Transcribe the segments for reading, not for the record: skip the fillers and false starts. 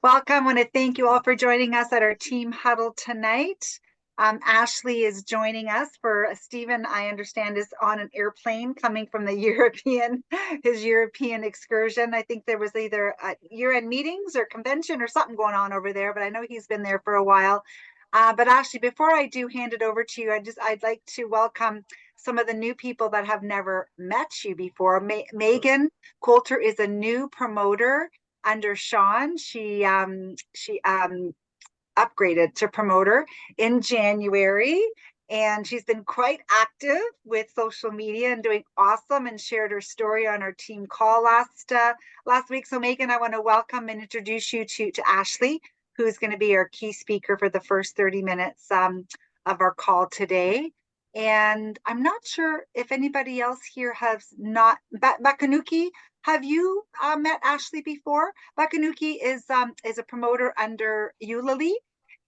Welcome. I want to thank you all for joining us at our team huddle tonight. Ashely is joining us for Stephen, I understand, is on an airplane coming from the his European excursion. I think there was either year-end meetings or convention or something going on over there, but I know he's been there for a while. But Ashely, before I do hand it over to you, I'd like to welcome some of the new people that have never met you before. Megan Coulter is a new promoter under Sean. She upgraded to promoter in January, and she's been quite active with social media and doing awesome, and shared her story on our team call last week. So Megan, I want to welcome and introduce you to Ashely, who's going to be our key speaker for the first 30 minutes of our call today. And I'm not sure if anybody else here has not, Bakanuki, have you met Ashely before? Bakanuki is a promoter under Eulalie,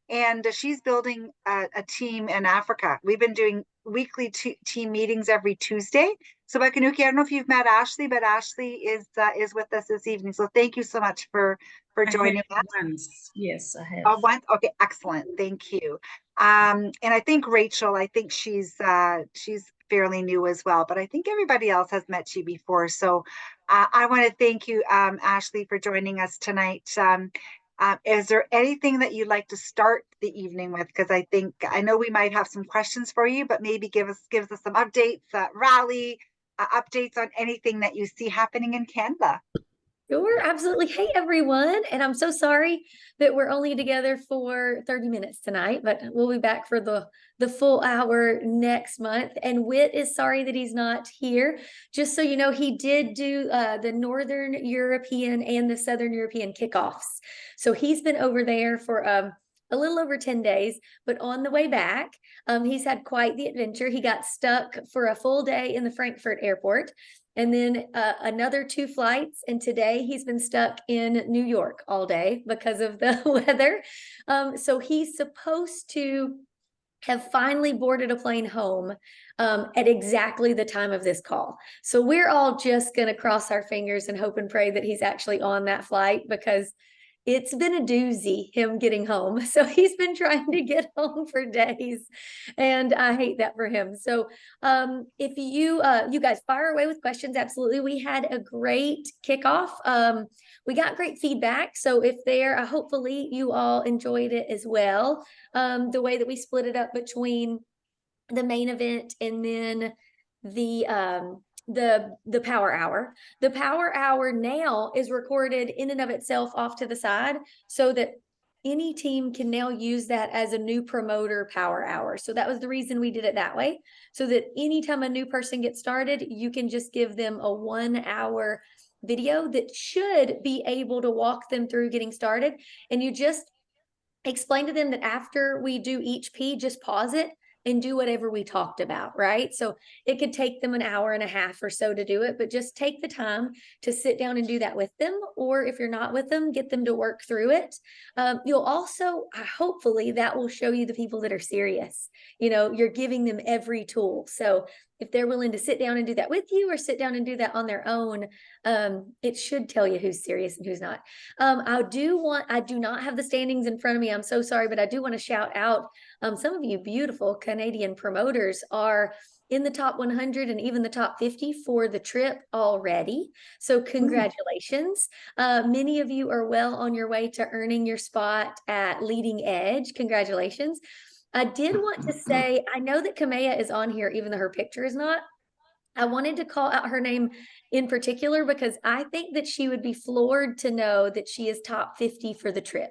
and she's building a team in Africa. We've been doing weekly team meetings every Tuesday. So Bakanuki, I don't know if you've met Ashely, but Ashely is with us this evening. So thank you so much for I joining have us. once. Yes, I have. Oh, once? Okay, excellent. Thank you. And I think Rachel, I think she's fairly new as well, but I think everybody else has met you before. So I want to thank you, Ashely, for joining us tonight. Is there anything that you'd like to start the evening with? Because I know we might have some questions for you, but maybe give us some updates, rally updates on anything that you see happening in Canada. Sure, absolutely. Hey, everyone. And I'm so sorry that we're only together for 30 minutes tonight, but we'll be back for the full hour next month. And Whit is sorry that he's not here. Just so you know, he did do the Northern European and the Southern European kickoffs. So he's been over there for a little over 10 days, but on the way back, he's had quite the adventure. He got stuck for a full day in the Frankfurt airport, and then another 2 flights. And today he's been stuck in New York all day because of the weather. So he's supposed to have finally boarded a plane home at exactly the time of this call. So we're all just going to cross our fingers and hope and pray that he's actually on that flight, because it's been a doozy, him getting home. So he's been trying to get home for days, and I hate that for him. So if you guys fire away with questions, absolutely. We had a great kickoff. We got great feedback. So if there, hopefully you all enjoyed it as well. The way that we split it up between the main event and then the the power hour. The power hour now is recorded in and of itself off to the side, so that any team can now use that as a new promoter power hour. So that was the reason we did it that way, so that anytime a new person gets started, you can just give them a 1 hour video that should be able to walk them through getting started. And you just explain to them that after we do each P, just pause it and do whatever we talked about, right? So it could take them an hour and a half or so to do it, but just take the time to sit down and do that with them. Or if you're not with them, get them to work through it. You'll also, hopefully that will show you the people that are serious. You're giving them every tool. So if they're willing to sit down and do that with you, or sit down and do that on their own, it should tell you who's serious and who's not. I do not have the standings in front of me. I'm so sorry, but I do want to shout out some of you beautiful Canadian promoters are in the top 100 and even the top 50 for the trip already. So congratulations. Many of you are well on your way to earning your spot at Leading Edge. Congratulations. I did want to say, I know that Kamea is on here, even though her picture is not. I wanted to call out her name in particular because I think that she would be floored to know that she is top 50 for the trip.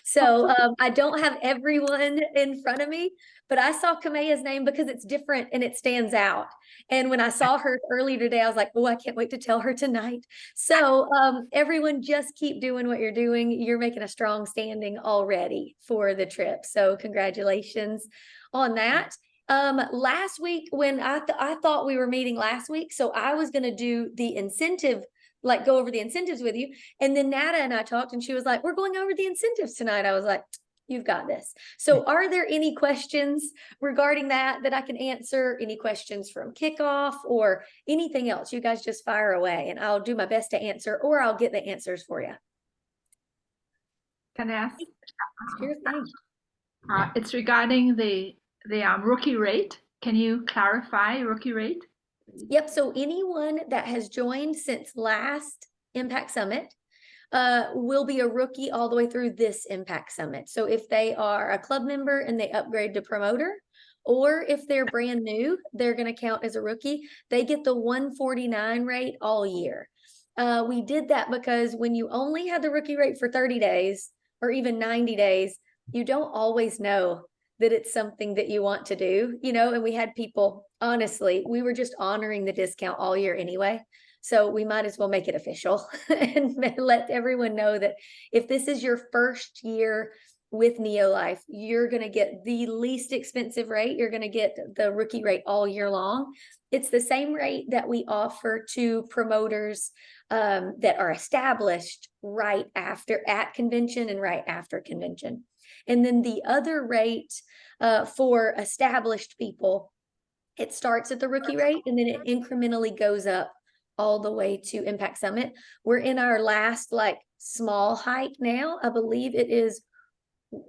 So I don't have everyone in front of me, but I saw Kamea's name because it's different and it stands out. And when I saw her earlier today, I was like, oh, I can't wait to tell her tonight. So everyone, just keep doing what you're doing. You're making a strong standing already for the trip. So congratulations on that. Last week when I thought we were meeting last week, so I was going to do the incentive, like go over the incentives with you. And then Nada and I talked and she was like, we're going over the incentives tonight. I was like, you've got this. So are there any questions regarding that I can answer? Any questions from kickoff or anything else? You guys just fire away and I'll do my best to answer, or I'll get the answers for you. Can I ask? Sure thing. It's regarding the rookie rate. Can you clarify rookie rate? Yep. So anyone that has joined since last Impact Summit will be a rookie all the way through this Impact Summit. So if they are a club member and they upgrade to promoter, or if they're brand new, they're going to count as a rookie. They get the 149 rate all year. We did that because when you only had the rookie rate for 30 days or even 90 days, you don't always know that it's something that you want to do, and we had people, honestly, we were just honoring the discount all year anyway. So we might as well make it official and let everyone know that if this is your first year with Neolife, you're going to get the least expensive rate. You're going to get the rookie rate all year long. It's the same rate that we offer to promoters that are established right after at convention and right after convention. And then the other rate for established people, it starts at the rookie rate and then it incrementally goes up all the way to Impact Summit. We're in our last small hike now. I believe it is,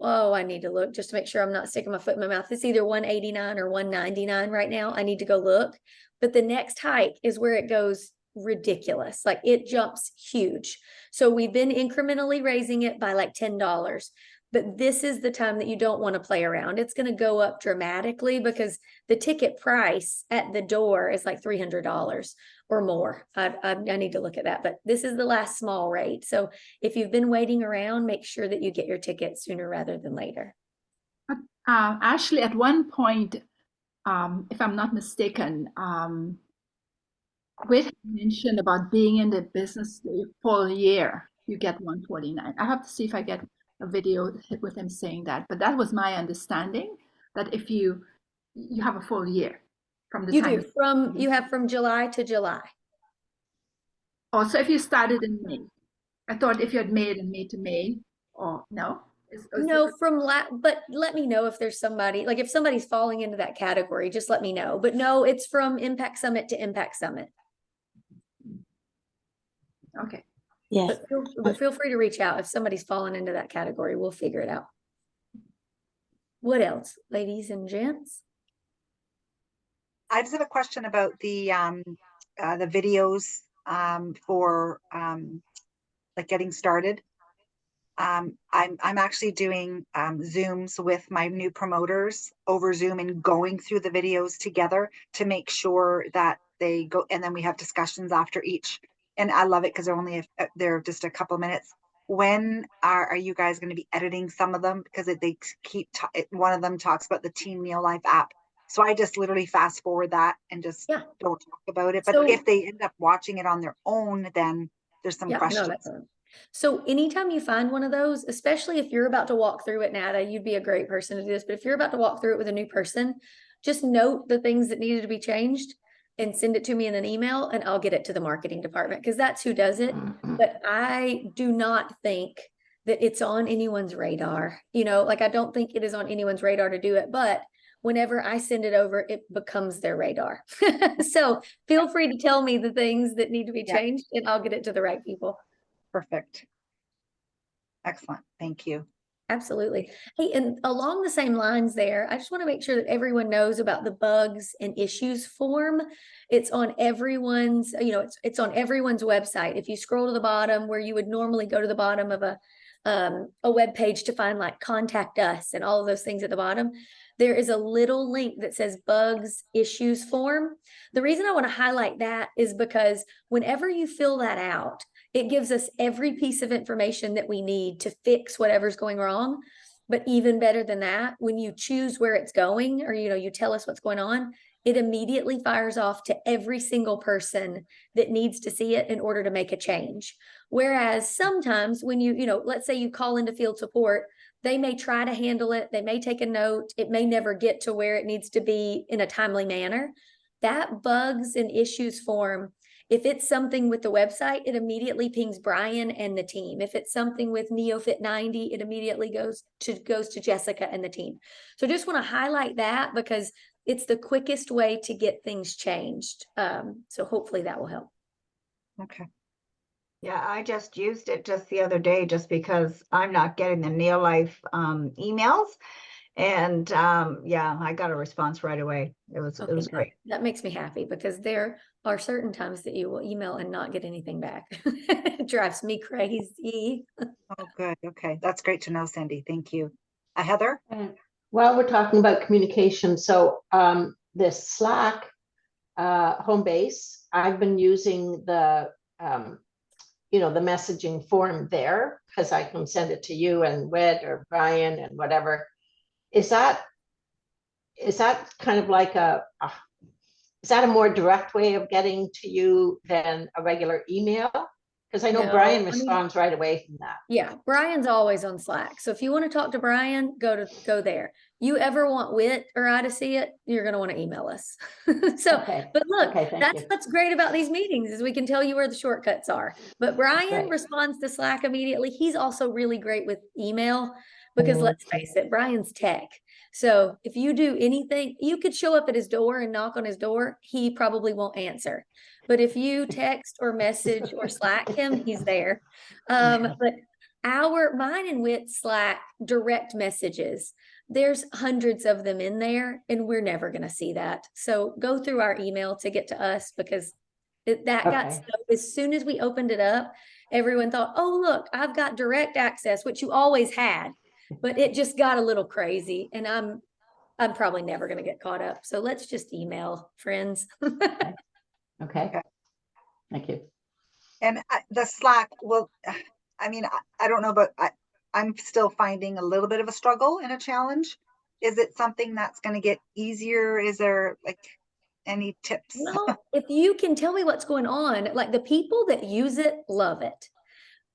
I need to look just to make sure I'm not sticking my foot in my mouth. It's either 189 or 199 right now. I need to go look. But the next hike is where it goes ridiculous. It jumps huge. So we've been incrementally raising it by $10. But this is the time that you don't want to play around. It's going to go up dramatically because the ticket price at the door is $300 or more. I need to look at that, but this is the last small rate. So if you've been waiting around, make sure that you get your ticket sooner rather than later. Ashely, at one point, if I'm not mistaken, Whit mentioned about being in the business the full year, you get 149. I have to see if I get a video with him saying that, but that was my understanding, that if you have a full year from the You time do you have from July to July. Oh, so if you started in May, I thought if you had made in May to May, or no? No, but let me know if there's somebody, if somebody's falling into that category, just let me know. But no, it's from Impact Summit to Impact Summit. Okay. Yeah. But feel free to reach out if somebody's fallen into that category. We'll figure it out. What else, ladies and gents? I just have a question about the videos for getting started. I'm actually doing Zooms with my new promoters over Zoom and going through the videos together to make sure that they go, and then we have discussions after each. And I love it because they're just a couple of minutes. When are you guys going to be editing some of them? Because they keep one of them talks about the Team Neolife app. So I just literally fast forward that and just don't talk about it. But if they end up watching it on their own, then there's some questions. No, so anytime you find one of those, especially if you're about to walk through it, Nada, you'd be a great person to do this. But if you're about to walk through it with a new person, just note the things that needed to be changed and send it to me in an email and I'll get it to the marketing department because that's who does it. But I do not think that it's on anyone's radar. I don't think it is on anyone's radar to do it, but whenever I send it over, it becomes their radar. So feel free to tell me the things that need to be changed and I'll get it to the right people. Perfect. Excellent. Thank you. Absolutely. Hey, and along the same lines there, I just want to make sure that everyone knows about the bugs and issues form. It's on everyone's, it's on everyone's website. If you scroll to the bottom where you would normally go to the bottom of a web page to find contact us and all of those things at the bottom, there is a little link that says bugs issues form. The reason I want to highlight that is because whenever you fill that out, it gives us every piece of information that we need to fix whatever's going wrong. But even better than that, when you choose where it's going or, you tell us what's going on, it immediately fires off to every single person that needs to see it in order to make a change. Whereas sometimes when let's say you call into field support, they may try to handle it. They may take a note. It may never get to where it needs to be in a timely manner. That bugs and issues form, if it's something with the website, it immediately pings Brian and the team. If it's something with NeoFit 90, it immediately goes to Jessica and the team. So just want to highlight that because it's the quickest way to get things changed. So hopefully that will help. Okay. Yeah, I just used it just the other day just because I'm not getting the Neil Life emails. And yeah, I got a response right away. It was Okay, good. great. That makes me happy because there are certain times that you will email and not get anything back. It drives me crazy. Oh, good. Okay. That's great to know, Cindy. Thank you. Heather? And while we're talking about communication, so this Slack home base, I've been using the the messaging form there because I can send it to you and Wed or Brian and whatever. Is that kind of like is that a more direct way of getting to you than a regular email? Because I know No, Brian I mean, responds right away from that. yeah, Brian's always on Slack. So if you want to talk to Brian, go there. You ever want Wit or I to see it, you're going to want to email us. So, Okay. but look, Okay, thank that's you. what's great about these meetings is we can tell you where the shortcuts are. But Brian Right. responds to Slack immediately. He's also really great with email because let's face it, Brian's tech. So if you do anything, you could show up at his door and knock on his door. He probably won't answer. But if you text or message or Slack him, he's there. But mine and Wit Slack direct messages, there's hundreds of them in there and we're never going to see that. So go through our email to get to us because got so, as soon as we opened it up, everyone thought, oh, look, I've got direct access, which you always had, but it just got a little crazy and I'm probably never going to get caught up. So let's just email friends. Okay. Thank you. And the Slack, well, I mean, I don't know, but I'm still finding a little bit of a struggle and a challenge. Is it something that's going to get easier? Is there like any tips? Well, if you can tell me what's going on, like the people that use it love it.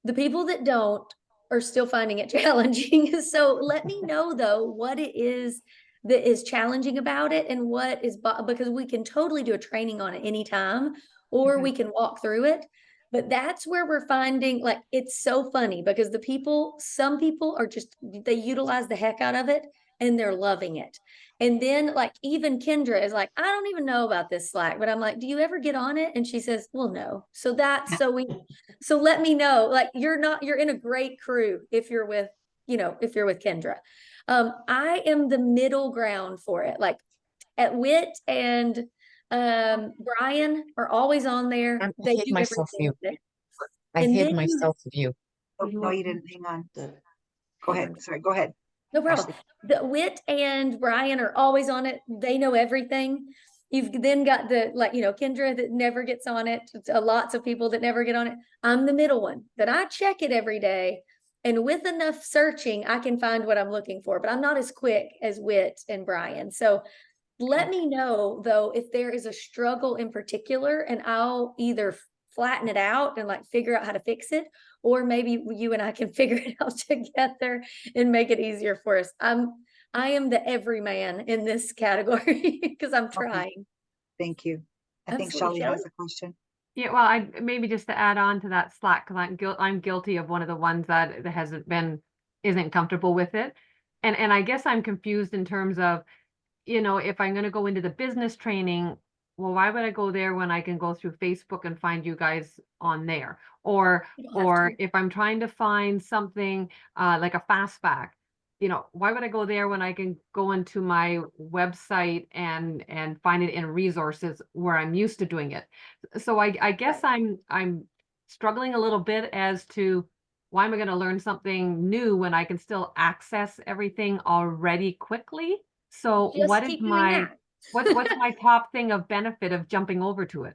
The people that don't are still finding it challenging. So let me know though what it is that is challenging about it and what is because we can totally do a training on it anytime or we can walk through it. But that's where we're finding like it's so funny because some people are just they utilize the heck out of it and they're loving it. And then like even Kendra is like, I don't even know about this Slack, but I'm like, do you ever get on it? And she says, well, no. So so let me know, like you're in a great crew if you're with Kendra. I am the middle ground for it. Like at Wit and Brian are always on there. I They hid do myself everything view. with it. I And hid then myself view. Oh, no, you didn't. Hang on. Go ahead. Sorry, go ahead. No problem. Ashely. The Wit and Brian are always on it. They know everything. You've then got Kendra that never gets on it. Lots of people that never get on it. I'm the middle one that I check it every day. And with enough searching, I can find what I'm looking for, but I'm not as quick as Wit and Brian. So let me know though, if there is a struggle in particular and I'll either flatten it out and like figure out how to fix it, or maybe you and I can figure it out together and make it easier for us. I am the everyman in this category because I'm trying. Thank you. I think Absolutely, Shelley has a question. Yeah, well, I maybe just to add on to that Slack, because I'm guilty of one of the ones that isn't comfortable with it. And I guess I'm confused in terms of, if I'm going to go into the business training, well, why would I go there when I can go through Facebook and find you guys on there? Or if I'm trying to find something like a fastback, why would I go there when I can go into my website and find it in resources where I'm used to doing it? So I guess I'm struggling a little bit as to why am I going to learn something new when I can still access everything already quickly? So Just what is keep doing my that. what's my top thing of benefit of jumping over to it?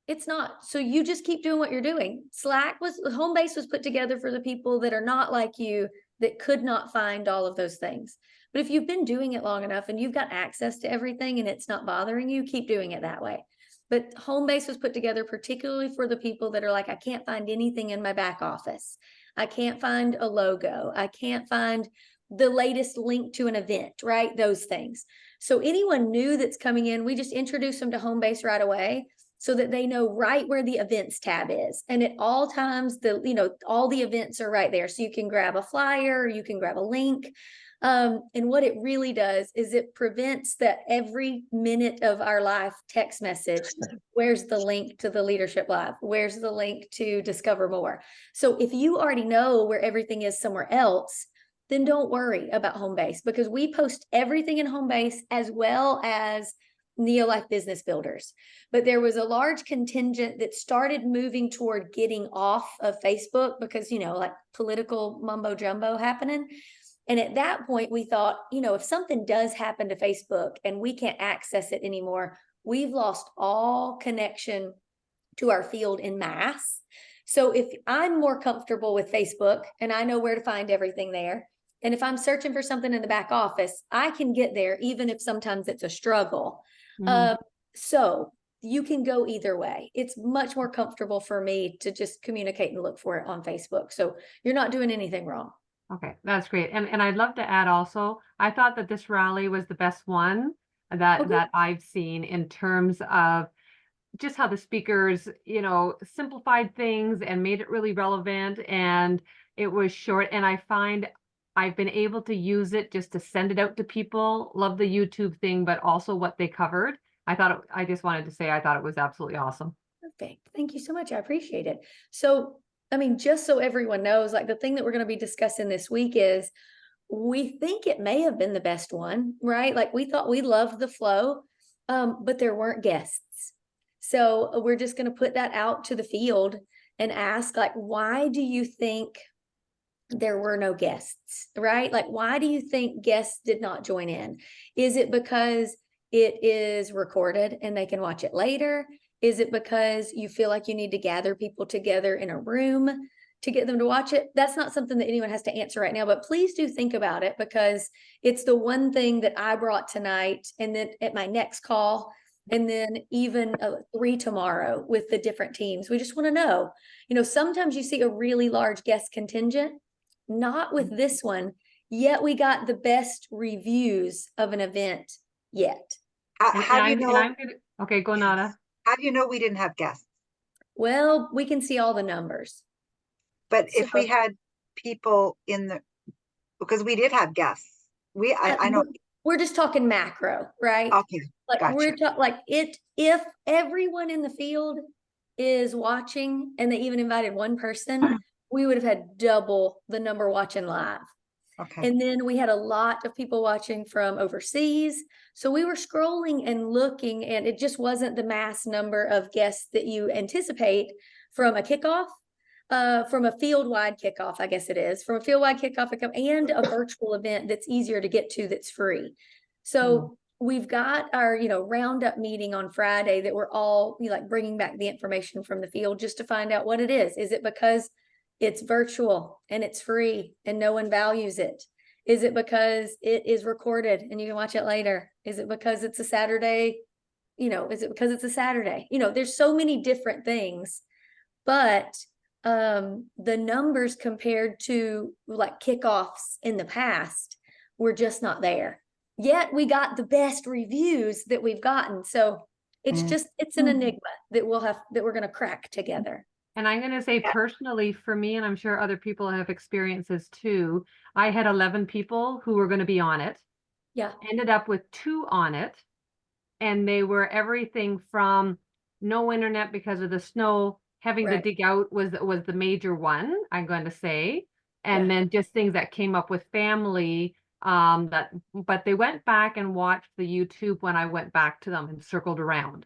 It's not. So you just keep doing what you're doing. Home base was put together for the people that are not like you, that could not find all of those things. But if you've been doing it long enough and you've got access to everything and it's not bothering you, keep doing it that way. But home base was put together particularly for the people that are like, I can't find anything in my back office. I can't find a logo. I can't find the latest link to an event, right? Those things. So anyone new that's coming in, we just introduce them to home base right away. so that they know right where the events tab is. And at all times, all the events are right there. So you can grab a flyer, you can grab a link. And what it really does is it prevents that every minute of our life text message, where's the link to the Leadership Live? Where's the link to Discover More? So if you already know where everything is somewhere else, then don't worry about Homebase, because we post everything in Homebase as well as Neolife Business Builders. But there was a large contingent that started moving toward getting off of Facebook because, like political mumbo jumbo happening. And at that point, we thought, if something does happen to Facebook and we can't access it anymore, we've lost all connection to our field in mass. So if I'm more comfortable with Facebook and I know where to find everything there, and if I'm searching for something in the back office, I can get there, even if sometimes it's a struggle. So you can go either way. It's much more comfortable for me to just communicate and look for it on Facebook. So you're not doing anything wrong. Okay, that's great. And I'd love to add also, I thought that this rally was the best one that I've seen in terms of just how the speakers, simplified things and made it really relevant, and it was short. And I find I've been able to use it just to send it out to people. Love the YouTube thing, but also what they covered. I just wanted to say, I thought it was absolutely awesome. Perfect. Thank you so much. I appreciate it. So, just so everyone knows, like the thing that we're going to be discussing this week is we think it may have been the best one, right? Like we thought we loved the flow, but there weren't guests. So we're just going to put that out to the field and ask, like, why do you think there were no guests, right? Like, why do you think guests did not join in? Is it because it is recorded and they can watch it later? Is it because you feel like you need to gather people together in a room to get them to watch it? That's not something that anyone has to answer right now, but please do think about it, because it's the one thing that I brought tonight, and then at my next call, and then even 3 tomorrow with the different teams. We just want to know, sometimes you see a really large guest contingent, not with this one, yet we got the best reviews of an event yet. How do you know? Okay, go Nada. How do you know we didn't have guests? Well, we can see all the numbers. But if we had people because we did have guests. I know. We're just talking macro, right? Okay. Like gotcha. we're talking if everyone in the field is watching and they even invited one person, we would have had double the number watching live. Okay. And then we had a lot of people watching from overseas. So we were scrolling and looking, and it just wasn't the mass number of guests that you anticipate from a kickoff, from a field-wide kickoff, I guess it is, from a field-wide kickoff and a virtual event that's easier to get to, that's free. So we've got our, roundup meeting on Friday that we're all bringing back the information from the field just to find out what it is. Is it because it's virtual and it's free and no one values it? Is it because it is recorded and you can watch it later? Is it because it's a Saturday? Is it because it's a Saturday? There's so many different things, but the numbers compared to kickoffs in the past were just not there. Yet we got the best reviews that we've gotten. So it's it's an enigma that we're going to crack together. And I'm going to say personally for me, and I'm sure other people have experiences too, I had 11 people who were going to be on it. Yeah. Ended up with 2 on it. And they were everything from no internet because of the snow, having to dig out was the major one, I'm going to say. And then just things that came up with family, but they went back and watched the YouTube when I went back to them and circled around.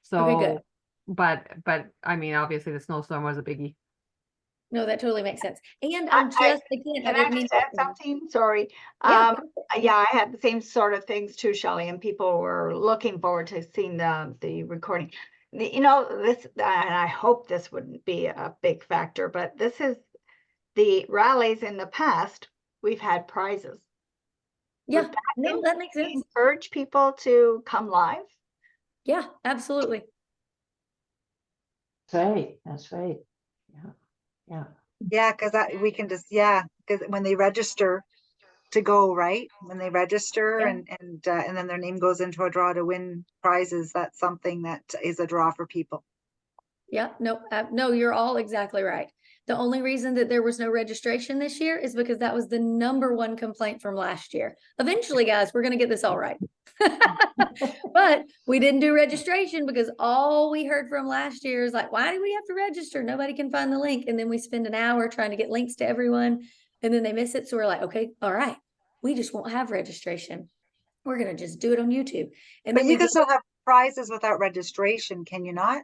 So, okay, good. But obviously the snowstorm was a biggie. No, that totally makes sense. And Can I just add something? Sorry. Yeah. I had the same sort of things too, Shelley, and people were looking forward to seeing the recording. This, and I hope this wouldn't be a big factor, but this is the rallies in the past. We've had prizes. Yeah, no, that makes sense. Encourage people to come live. Yeah, absolutely. That's right. Yeah. Yeah, because we can just because when they register, to go, right? When they register Yeah. and then their name goes into a draw to win prizes. That's something that is a draw for people. Yeah, no, no, you're all exactly right. The only reason that there was no registration this year is because that was the #1 complaint from last year. Eventually, guys, we're going to get this all right. But we didn't do registration because all we heard from last year is like, why do we have to register? Nobody can find the link. And then we spend an hour trying to get links to everyone and then they miss it. So we're like, okay, all right, we just won't have registration. We're going to just do it on YouTube. And But then you we can still have prizes without registration, can you not?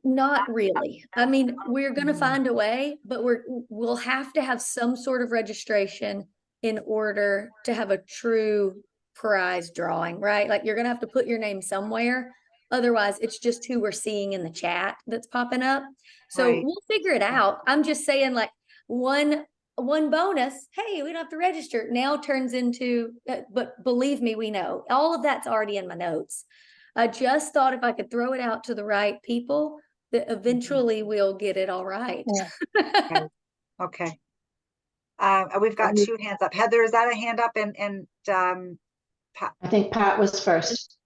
Not really. I mean, we're going to Mm. find a way, but we'll have to have some sort of registration in order to have a true prize drawing, right? Like you're going to have to put your name somewhere. Otherwise, it's just who we're seeing in the chat that's popping up. So Right. we'll figure it out. I'm just saying like one bonus, hey, we don't have to register, now turns into, but believe me, we know all of that's already in my notes. I just thought if I could throw it out to the right people, that eventually we'll get it all right. Okay. Okay. We've got 2 hands up. Heather, is that a hand up? And Pat, I think Pat was first.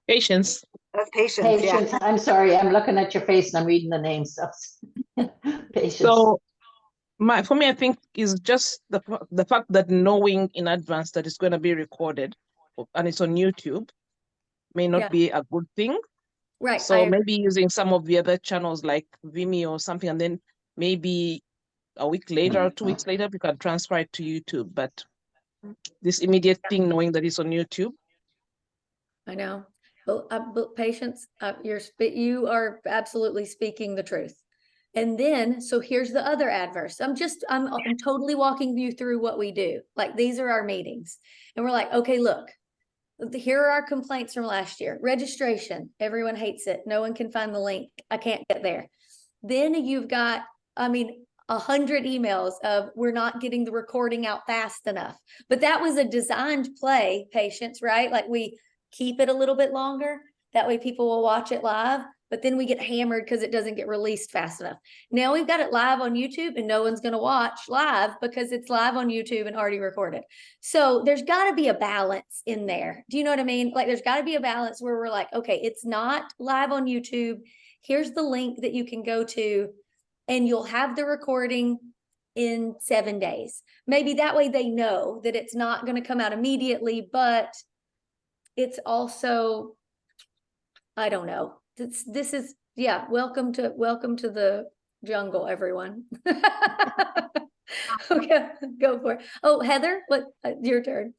Patience. that's Patience. Yeah. Patience, I'm sorry, I'm looking at your face and I'm reading the names. So Patience. So for me, I think is just the fact that knowing in advance that it's going to be recorded and it's on YouTube may not Yeah. be a good thing. Right. So maybe using some of the other channels like Vimeo or something, and then maybe a week later or 2 weeks later, we can transfer it to YouTube. But this immediate thing, knowing that it's on YouTube. I know. But Patience, you are absolutely speaking the truth. And then, so here's the other adverse. I'm totally walking you through what we do. Like these are our meetings. And we're like, okay, look, here are our complaints from last year. Registration, everyone hates it. No one can find the link. I can't get there. Then you've got, 100 emails of we're not getting the recording out fast enough. But that was a designed play, Patience, right? Like we keep it a little bit longer. That way people will watch it live. But then we get hammered because it doesn't get released fast enough. Now we've got it live on YouTube and no one's going to watch live because it's live on YouTube and already recorded. So there's got to be a balance in there. Do you know what I mean? Like there's got to be a balance where we're like, okay, it's not live on YouTube. Here's the link that you can go to and you'll have the recording in 7 days. Maybe that way they know that it's not going to come out immediately, but it's also, I don't know. This is, yeah, welcome to the jungle, everyone. Okay, go for it. Oh, Heather, your turn.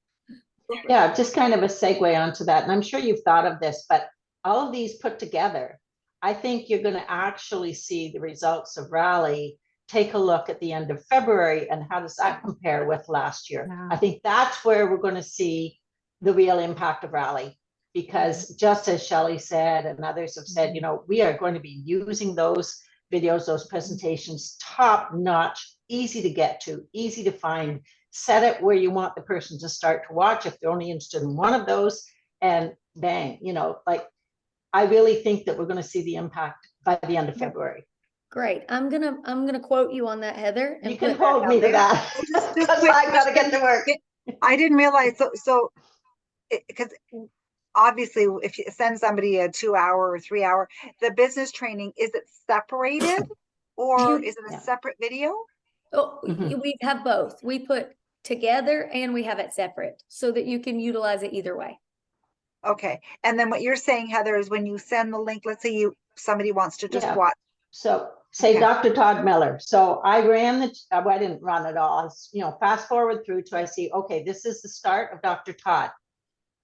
Yeah, just kind of a segue onto that. And I'm sure you've thought of this, but all of these put together, I think you're going to actually see the results of Rally. Take a look at the end of February and how does that compare with last year? Yeah. I think that's where we're going to see the real impact of Rally. Because just as Shelley said, and others have said, you know, we are going to be using those videos, those presentations, top notch, easy to get to, easy to find, set it where you want the person to start to watch if they're only interested in one of those, and bang, you know, like, I really think that we're going to see the impact by the end of February. Great. I'm gonna quote you on that, Heather. You can hold me to that because I got to get to work. I didn't realize, so because obviously if you send somebody a 2-hour or 3-hour, the business training, is it separated or is it a separate video? Oh, we have both. We put together and we have it separate so that you can utilize it either way. Okay. And then what you're saying, Heather, is when you send the link, let's say somebody wants to just watch. So say Okay. Dr. Todd Miller. So I ran I didn't run it all. You know, fast forward through to I see, okay, this is the start of Dr. Todd.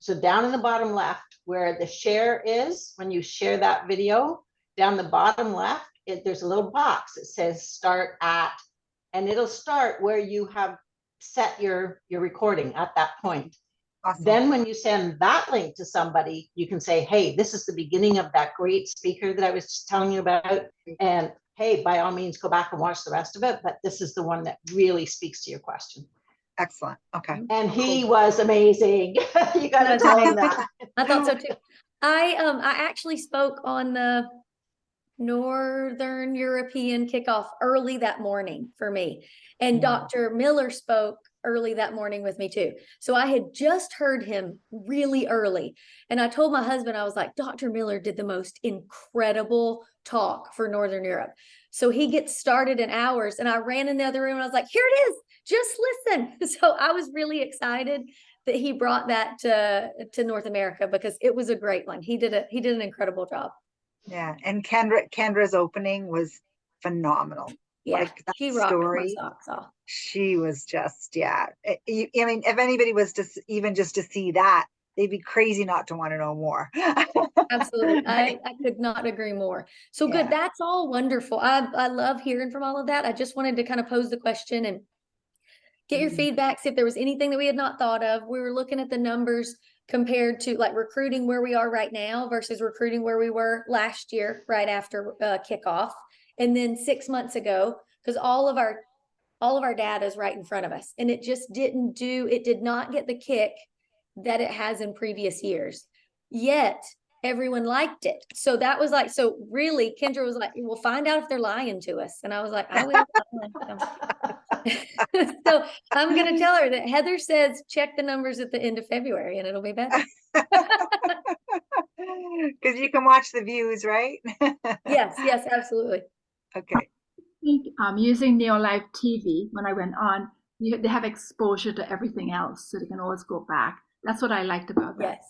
So down in the bottom left where the share is, when you share that video, down the bottom left, there's a little box that says start at, and it'll start where you have set your recording at that point. Awesome. Then when you send that link to somebody, you can say, hey, this is the beginning of that great speaker that I was just telling you about. And hey, by all means, go back and watch the rest of it. But this is the one that really speaks to your question. Excellent. Okay. And he was amazing. You got to tell him that. I thought so too. I actually spoke on Northern European kickoff early that morning for me. And Yeah. Dr. Miller spoke early that morning with me too. So I had just heard him really early. And I told my husband, I was like, Dr. Miller did the most incredible talk for Northern Europe. So he gets started in hours. And I ran in the other room and I was like, here it is, just listen. So I was really excited that he brought that to North America, because it was a great one. He did an incredible job. Yeah. And Kendra's opening was phenomenal. Yeah, Like that she rocked my story, socks off. she was just, yeah. I mean, if anybody was even just to see that, they'd be crazy not to want to know more. Absolutely. I could not agree more. So Yeah. good. That's all wonderful. I love hearing from all of that. I just wanted to kind of pose the question and get your feedback, see if there was anything that we had not thought of. We were looking at the numbers compared to like recruiting where we are right now versus recruiting where we were last year, right after kickoff. And then 6 months ago, because all of our data is right in front of us. And it just did not get the kick that it has in previous years. Yet everyone liked it. So that was like, so really Kendra was like, we'll find out if they're lying to us. And I was like, I will. So I'm going to tell her that Heather says, check the numbers at the end of February and it'll be better. Because you can watch the views, right? Yes, absolutely. Okay. I think using Neolife TV, when I went on, they have exposure to everything else, so they can always go back. That's what I liked about that. Yes.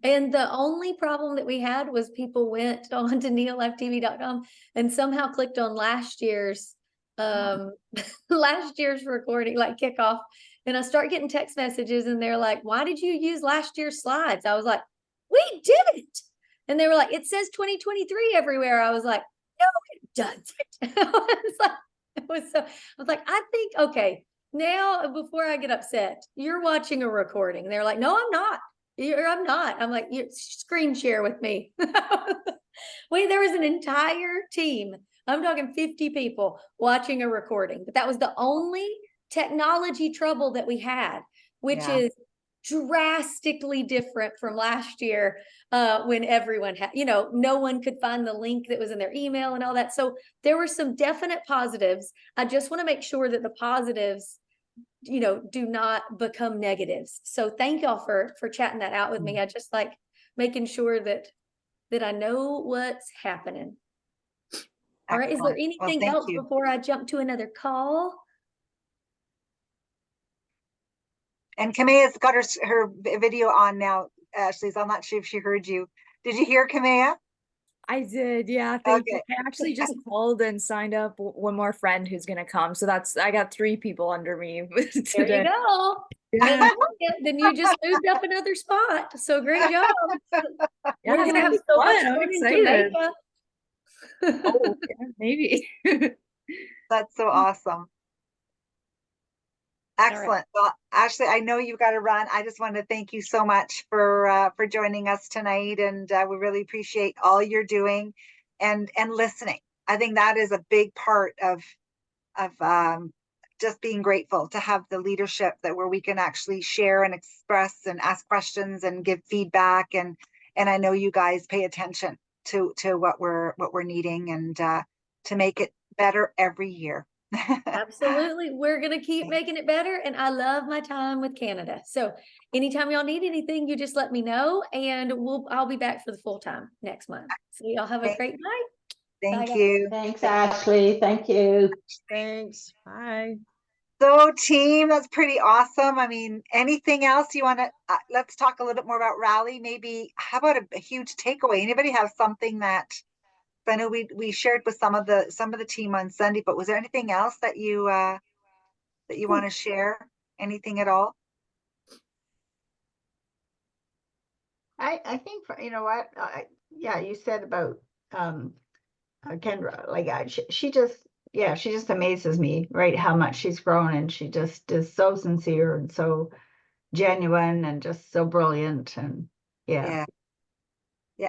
And the only problem that we had was people went on to neolivetv.com and somehow clicked on last year's last year's recording, like kickoff. And I start getting text messages and they're like, why did you use last year's slides? I was like, we didn't. And they were like, it says 2023 everywhere. I was like, no, it doesn't. I was like, I think, okay, now before I get upset, you're watching a recording. They're like, no, I'm not. I'm not. I'm like, you screen share with me. Wait, there was an entire team. I'm talking 50 people watching a recording, but that was the only technology trouble that we had, which is drastically different from last year when everyone had, no one could find the link that was in their email and all that. So there were some definite positives. I just want to make sure that the positives do not become negatives. So thank y'all for chatting that out with me. I just like making sure that I know what's happening. All right. Is there anything else before I jump to another call? And Kamea's got her video on now, Ashley, so I'm not sure if she heard you. Did you hear Kamea? I did, yeah. Thank you. I actually just called and signed up one more friend who's gonna come. So I got 3 people under me today. There you go. Yeah. Then you just moved up another spot. So great job. Yeah, We're gonna have so much I'm fun in excited. Jamaica. Oh, yeah, maybe. That's so awesome. Excellent. Well, Ashley, I know you've got to run. I just want to thank you so much for joining us tonight, and we really appreciate all you're doing and listening. I think that is a big part of just being grateful to have the leadership where we can actually share and express and ask questions and give feedback, and I know you guys pay attention to what we're needing, and to make it better every year. Absolutely. We're going to keep making it better. And I love my time with Canada. So anytime y'all need anything, you just let me know and I'll be back for the full time next month. So y'all have a great night. Thank you. Thanks, Ashley. Thank you. Thanks. Bye. So team, that's pretty awesome. I mean, anything else you want to, let's talk a little bit more about Rally. Maybe, how about a huge takeaway? Anybody have something that, I know we shared with some of the team on Sunday, but was there anything else that you want to share? Anything at all? I think you know what, yeah, you said about Kendra, like she just amazes me, right? How much she's grown, and she just is so sincere and so genuine and just so brilliant, and yeah.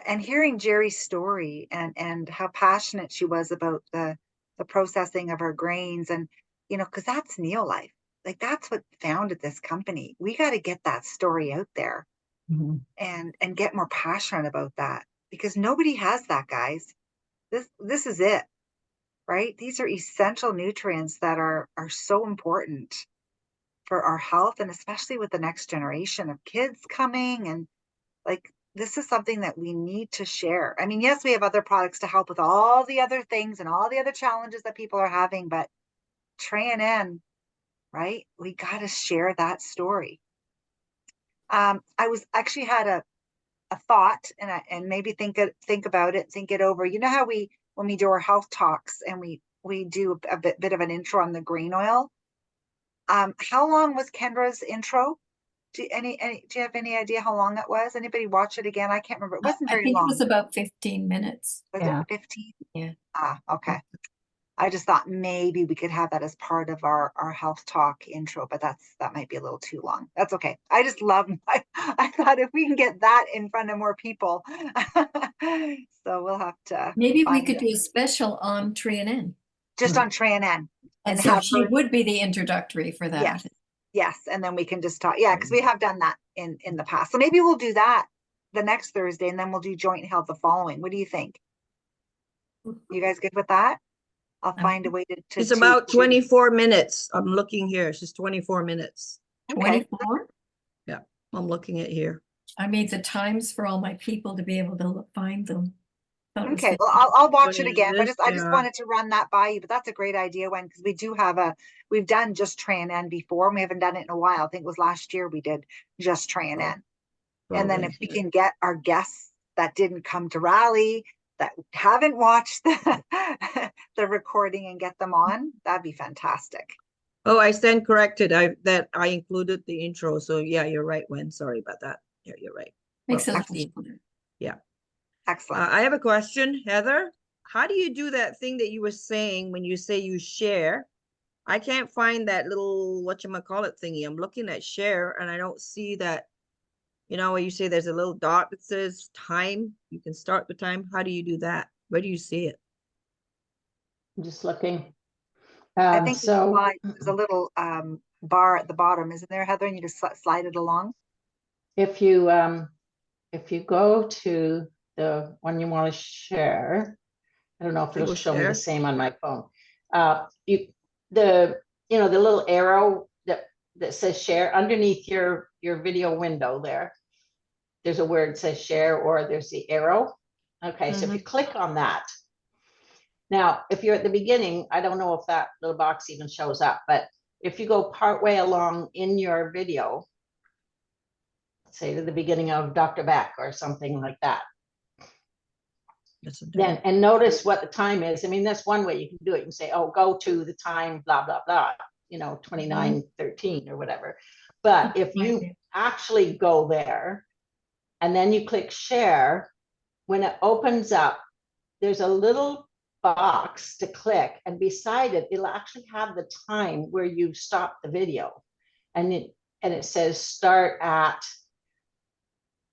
And hearing Jerry's story and how passionate she was about the processing of our grains, and because that's Neolife, like that's what founded this company. We got to get that story out there, and get more passionate about that, because nobody has that, guys. this is it, right? These are essential nutrients that are so important for our health, and especially with the next generation of kids coming. And like, this is something that we need to share. I mean, yes, we have other products to help with all the other things and all the other challenges that people are having, but Tran, right? We got to share that story. I was actually had a thought, and maybe think about it, think it over. You know how when we do our health talks and we do a bit of an intro on the grain oil. How long was Kendra's intro? Do you have any idea how long it was? Anybody watch it again? I can't remember. It wasn't I very think it long. was about 15 minutes. Was Yeah. it 15? Yeah. Okay. I just thought maybe we could have that as part of our health talk intro, but that might be a little too long. That's okay. I just love, I thought if we can get that in front of more people. So we'll have to Maybe we find could it. do a special on Tran. Just on Tran. And And so have she her, would be the introductory for that. yes, yes. And then we can just talk. Yeah, because we have done that in the past. So maybe we'll do that the next Thursday, and then we'll do joint health the following. What do you think? You guys good with that? I'll find a way to It's about 24 minutes. I'm looking here. It's just 24 minutes. Okay. 24? Yeah, I'm looking at here. I made the times for all my people to be able to find them. Thought it was Okay, well, 15. I'll watch it What is again, but this? I just Yeah. wanted to run that by you. But that's a great idea, Wen, because we do have we've done just Tran before, and we haven't done it in a while. I think it was last year we did just Tran. And then if we can get our guests that didn't come to rally, that haven't watched the recording, and get them on, that'd be fantastic. Oh, I stand corrected. I included the intro. So yeah, you're right, Wen. Sorry about that. Yeah, you're right. Makes Well, it 15. Yeah. Excellent. I have a question, Heather. How do you do that thing that you were saying when you say you share? I can't find that little whatchamacallit thingy. I'm looking at share and I don't see that. You know, where you say there's a little dot that says time, you can start the time. How do you do that? Where do you see it? I'm just looking. I think So there's a little bar at the bottom, isn't there, Heather? And you just slide it along. if you go to the one you want to share, I don't know if I it'll go show me share. the same on my phone. The little arrow that says share underneath your video window there. There's a word that says share, or there's the arrow. Okay, so if you click on that. Now, if you're at the beginning, I don't know if that little box even shows up, but if you go partway along in your video, say to the beginning of Dr. Beck or something like that, then, and notice what the time is. I mean, that's one way you can do it. You can say, oh, go to the time, blah, blah, blah, 29:13 or whatever. But if you actually go there and then you click share, when it opens up, there's a little box to click, and beside it, it'll actually have the time where you stop the video. And it says start at,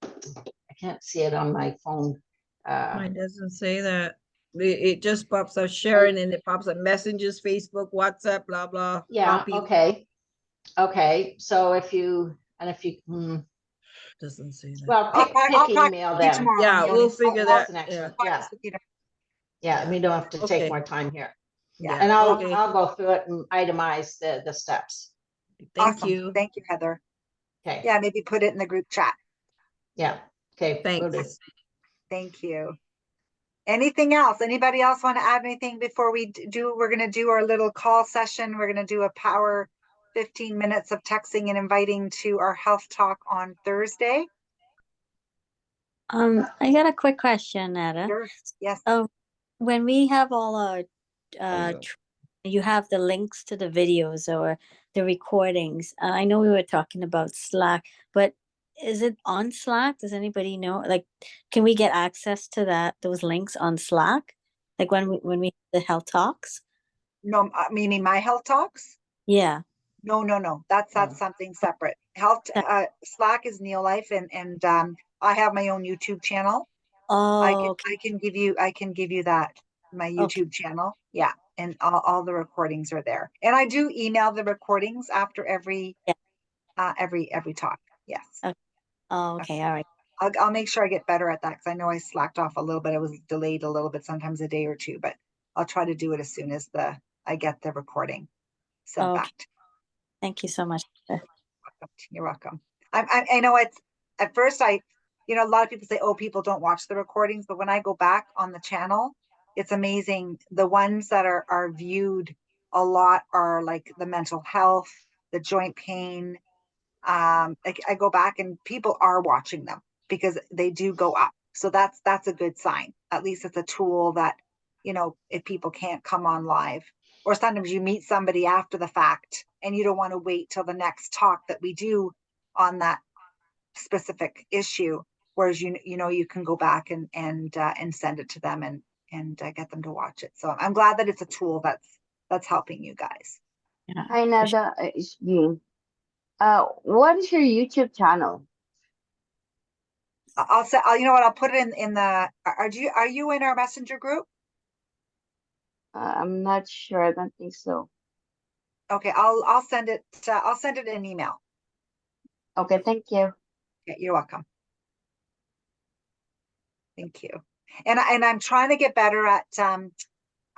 I can't see it on my phone. Mine doesn't say that. It just pops up sharing and it pops up messages, Facebook, WhatsApp, blah, blah. Yeah, copy. okay. So if you Doesn't say that. well, pick email then. Tomorrow. Yeah, we'll figure that. Yeah, we don't have to take Okay. more time here. Yeah. And I'll Okay. go through it and itemize the steps. Thank Awesome. you. Thank you, Heather. Okay. Yeah, maybe put it in the group chat. Yeah. Okay. Thanks. Thank you. Anything else? Anybody else want to add anything before we do? We're going to do our little call session. We're going to do a power 15 minutes of texting and inviting to our health talk on Thursday. I got a quick question, Netta. Sure. Yes. When we have all our, you have the links to the videos or the recordings. I know we were talking about Slack, but is it on Slack? Does anybody know? Like, can we get access to those links on Slack? Like when we the health talks? No, meaning my health talks? Yeah. No. That's something separate. Slack is Neil Life, and I have my own YouTube channel. Oh, I can give you that, my YouTube channel. Yeah. And all the recordings are there. And I do email the recordings after every talk. Yes. Okay. Oh, okay. All right. I'll make sure I get better at that because I know I slacked off a little bit. I was delayed a little bit, sometimes a day or two, but I'll try to do it as soon as I get the recording sent Okay. back. Thank you so much. You're welcome. I know it's at first a lot of people say, oh, people don't watch the recordings, but when I go back on the channel, it's amazing. The ones that are viewed a lot are like the mental health, the joint pain. I go back and people are watching them because they do go up. So that's a good sign. At least it's a tool that, if people can't come on live, or sometimes you meet somebody after the fact and you don't want to wait till the next talk that we do on that specific issue. Whereas you can go back and send it to them and get them to watch it. So I'm glad that it's a tool that's helping you guys. Yeah. Hi, Nada. It's Jean. What is your YouTube channel? I'll say, you know what? I'll put it in the. Are you in our messenger group? I'm not sure. I don't think so. Okay, I'll send it. I'll send it in an email. Okay, thank you. Yeah, you're welcome. Thank you. And I'm trying to get better at.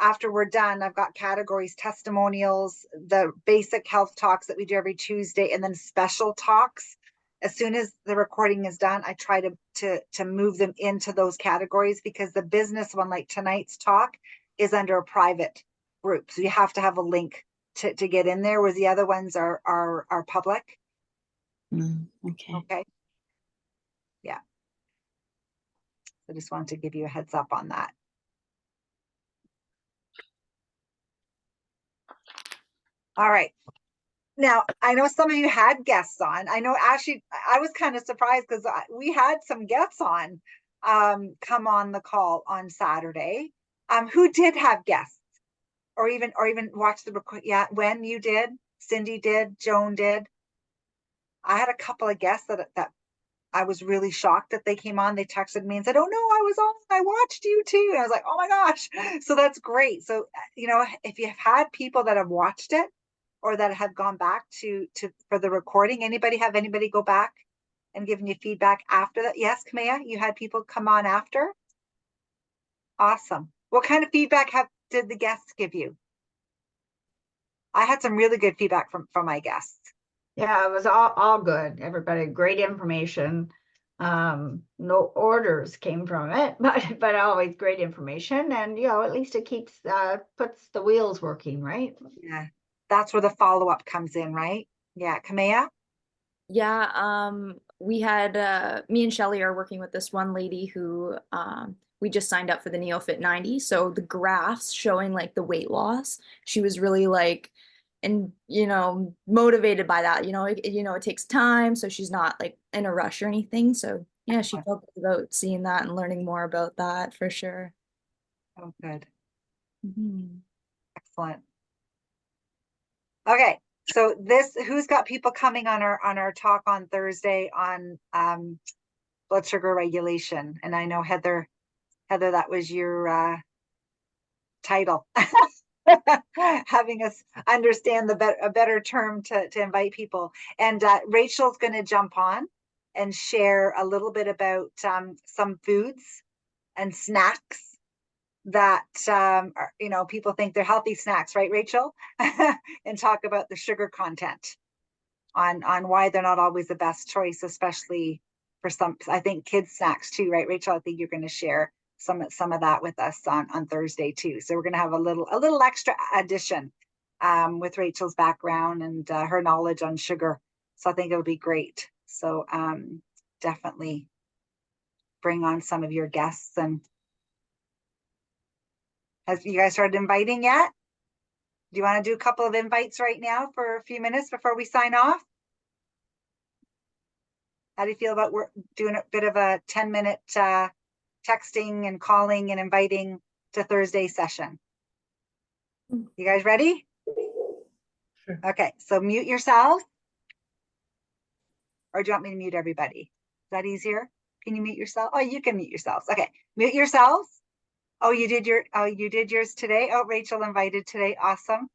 After we're done, I've got categories: testimonials, the basic health talks that we do every Tuesday, and then special talks. As soon as the recording is done, I try to move them into those categories, because the business one, like tonight's talk, is under a private group. So you have to have a link to get in there, whereas the other ones are public. Okay. Okay. Yeah. I just wanted to give you a heads up on that. All right. Now, I know some of you had guests on. I know Ashely, I was kind of surprised because we had some guests on come on the call on Saturday. Who did have guests or even watch the record? Yeah, when you did, Cindy did, Joan did. I had a couple of guests that I was really shocked that they came on. They texted me and said, "Oh no, I was on. I watched you too." And I was like, "Oh my gosh!" So that's great. So if you've had people that have watched it or that have gone back to for the recording, anybody go back and given you feedback after that? Yes, Kamea, you had people come on after. Awesome. What kind of feedback did the guests give you? I had some really good feedback from my guests. Yeah, it was all good. Everybody, great information. No orders came from it, but always great information. And at least it keeps puts the wheels working, right? Yeah, that's where the follow-up comes in, right? Yeah, Kamea? Yeah, we had me and Shelly are working with this one lady who we just signed up for the NeoFit 90. So the graphs showing like the weight loss, she was really like, and motivated by that. It takes time, so she's not like in a rush or anything. So yeah, she felt good about seeing that and learning more about that for sure. Oh, good. Mm-hmm. Excellent. Okay, so who's got people coming on our talk on Thursday on blood sugar regulation? And I know Heather, that was your title. Having us understand a better term to invite people. And Rachel's going to jump on and share a little bit about some foods and snacks that people think they're healthy snacks, right, Rachel? And talk about the sugar content on why they're not always the best choice, especially for some, I think, kids snacks too, right, Rachel? I think you're going to share some of that with us on Thursday too. So we're going to have a little extra addition with Rachel's background and her knowledge on sugar. So I think it'll be great. So definitely bring on some of your guests. And have you guys started inviting yet? Do you want to do a couple of invites right now for a few minutes before we sign off? How do you feel about doing a bit of a 10-minute texting and calling and inviting to Thursday session? You guys ready? Sure. Okay, so mute yourselves. Or do you want me to mute everybody? Is that easier? Can you mute yourself? Oh, you can mute yourselves. Okay, mute yourselves. Oh, you did yours today? Oh, Rachel invited today. Awesome.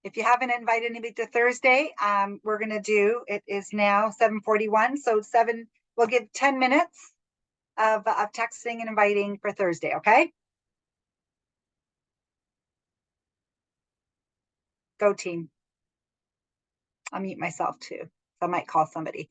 If you haven't invited anybody to Thursday, we're going to do, it is now 7:41. So we'll give 10 minutes of texting and inviting for Thursday, okay? Go team. I'll mute myself too. I might call somebody.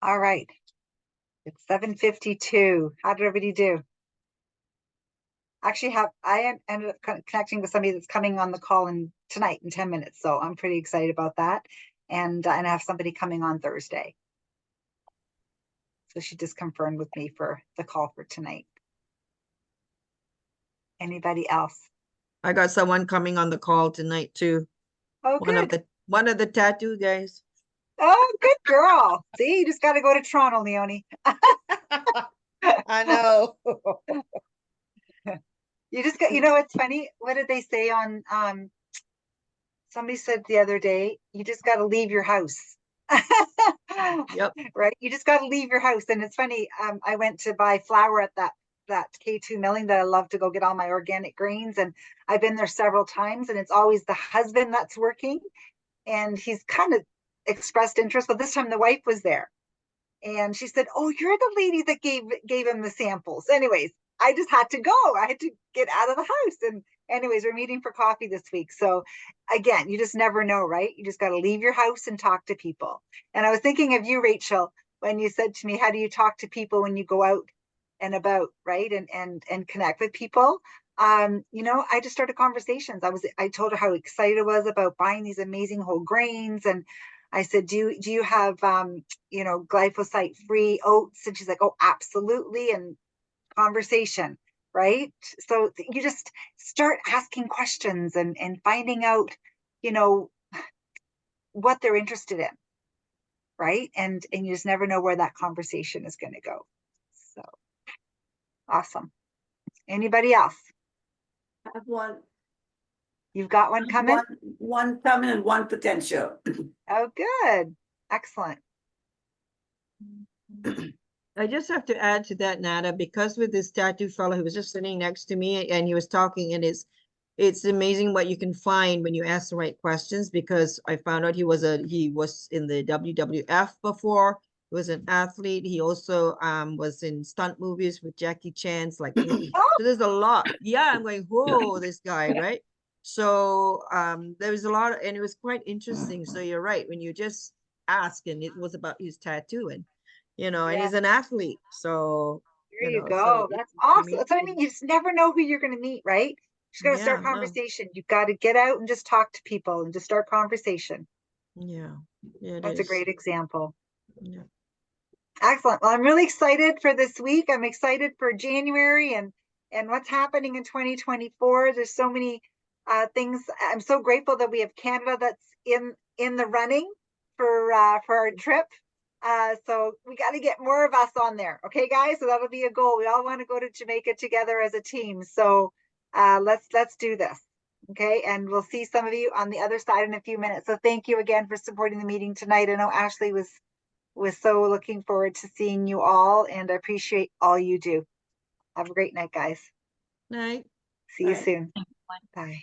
All right. It's 7:52. How did everybody do? Actually, I ended up connecting with somebody that's coming on the call tonight in 10 minutes. So I'm pretty excited about that. And I have somebody coming on Thursday. So she just confirmed with me for the call for tonight. Anybody else? I got someone coming on the call tonight too. Oh, good. One of the tattoo guys. Oh, good girl. See, you just got to go to Toronto, Leonie. I know. You just got, you know, it's funny. What did they say on, somebody said the other day, you just got to leave your house. Yep. Right. You just got to leave your house. And it's funny. I went to buy flour at that K2 milling that I love to go get all my organic grains. And I've been there several times, and it's always the husband that's working. And he's kind of expressed interest, but this time the wife was there. And she said, "Oh, you're the lady that gave him the samples." Anyways, I just had to go. I had to get out of the house. And anyways, we're meeting for coffee this week. So again, you just never know, right? You just got to leave your house and talk to people. And I was thinking of you, Rachel, when you said to me, how do you talk to people when you go out and about, right? And connect with people. You know, I just started conversations. I told her how excited I was about buying these amazing whole grains. And I said, do you have you know, glyphosate free oats? And she's like, oh, absolutely. And conversation, right? So you just start asking questions and finding out, you know, what they're interested in, right? And you just never know where that conversation is going to go. So awesome. Anybody else? I have one. You've got one coming? One coming and one potential. Oh, good. Excellent. I just have to add to that, Nada, because with this tattoo fellow who was just sitting next to me and he was talking, and it's amazing what you can find when you ask the right questions, because I found out he was in the WWF before. He was an athlete. He also was in stunt movies with Jackie Chan's, like, you know, so there's a lot. Yeah, I'm going, whoa, this guy, right? So there was a lot of, and it was quite interesting. So you're right, when you just ask, and it was about his tattoo, and you know, and Yeah. he's an athlete. So There you know, go. so That's to awesome. meet That's what I mean. You just never know who you're going to meet, right? You just got to start Yeah, no. conversation. You've got to get out and just talk to people and just start conversation. Yeah, it That's a is. great example. Yeah. Excellent. Well, I'm really excited for this week. I'm excited for January and what's happening in 2024. There's so many things. I'm so grateful that we have Canada that's in the running for our trip. So we got to get more of us on there. Okay, guys. So that'll be a goal. We all want to go to Jamaica together as a team. So let's do this. Okay, and we'll see some of you on the other side in a few minutes. So thank you again for supporting the meeting tonight. I know Ashely was so looking forward to seeing you all, and I appreciate all you do. Have a great night, guys. Night. See you soon. Bye.